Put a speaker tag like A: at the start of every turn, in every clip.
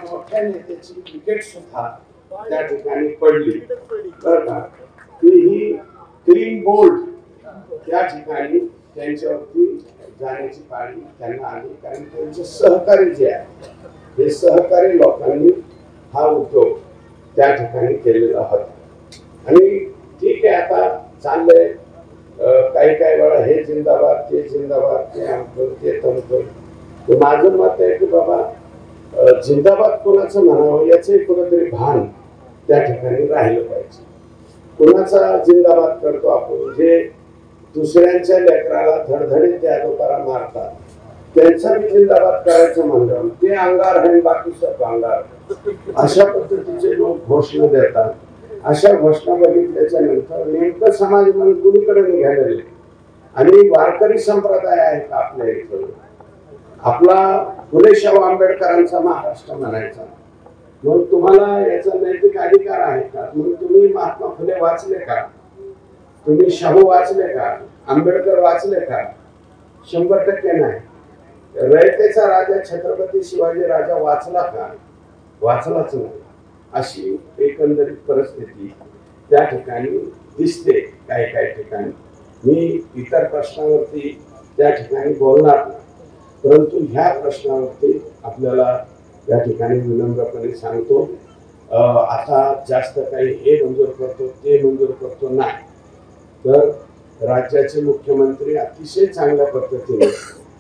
A: मोठ्या नेत्याची विकेट सुद्धा त्या ठिकाणी पडली बरं का. ही क्लीन बोल्ड त्या ठिकाणी त्यांच्यावरती जाण्याची पाळी त्यांना आली, कारण त्यांचे सहकारी जे आहे हे सहकारी लोकांनी हा उद्योग त्या ठिकाणी केलेला होता. आणि ठीक आहे, आता चाललंय काही काही वेळा हे जिंदाबाद ते जिंदाबाद ते आमचं ते तमचं. माझं मत आहे की बाबा जिंदाबाद कोणाचं म्हणावं याचे कुठेतरी भान त्या ठिकाणी राहिलं पाहिजे. कोणाचा जिंदाबाद करतो आपण, जे दुसऱ्यांच्या लेकराला धडधडीत त्या लोकांना मारतात त्यांचा मी जिंदाबाद करायचं म्हणलं ते अंगार आहे, बाकी सब अंगार. अशा पद्धतीचे लोक घोषणा देतात. अशा घोषणा बघितल्याच्या नंतर नेमकं समाज म्हणून कुणीकडे निघालेले आणि वारकरी संप्रदाय आहे का आपल्या इथं. आपला फुले शाहू आंबेडकरांचा महाराष्ट्र म्हणायचा, मग तुम्हाला याचा नैतिक अधिकार आहे का? मग तुम्ही महात्मा फुले वाचले का? तुम्ही शाहू वाचले का? आंबेडकर वाचले का? 100% नाही. रयतेचा राजा छत्रपती शिवाजी राजा वाचला का? वाचलाच नाही. अशी एकंदरीत परिस्थिती त्या ठिकाणी दिसते काही काही ठिकाणी. मी इतर प्रश्नावरती त्या ठिकाणी बोलणार नाही, परंतु ह्या प्रश्नावरती आपल्याला या ठिकाणी विनम्रपणे सांगतो, आता जास्त काही हे मंजूर करतो ते मंजूर करतो नाही. तर राज्याचे मुख्यमंत्री अतिशय चांगल्या पद्धतीने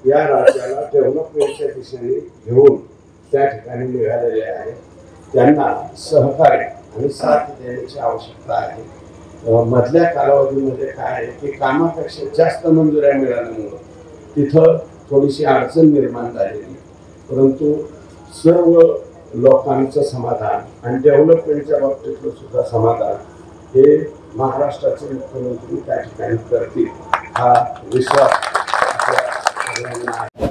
A: या राज्याला डेव्हलपमेंटच्या दिशेने घेऊन त्या ठिकाणी निघालेले आहे. त्यांना सहकार्य आणि साथ देण्याची आवश्यकता आहे. मधल्या कालावधीमध्ये काय आहे की कामापेक्षा जास्त मंजुऱ्या मिळाल्यामुळे तिथं थोडीशी अडचण निर्माण झालेली, परंतु सर्व लोकांचं समाधान आणि डेव्हलपमेंटच्या बाबतीतलं सुद्धा समाधान हे महाराष्ट्राचे मुख्यमंत्री त्या ठिकाणी करतील हा विश्वास आपल्या सगळ्यांना आहे.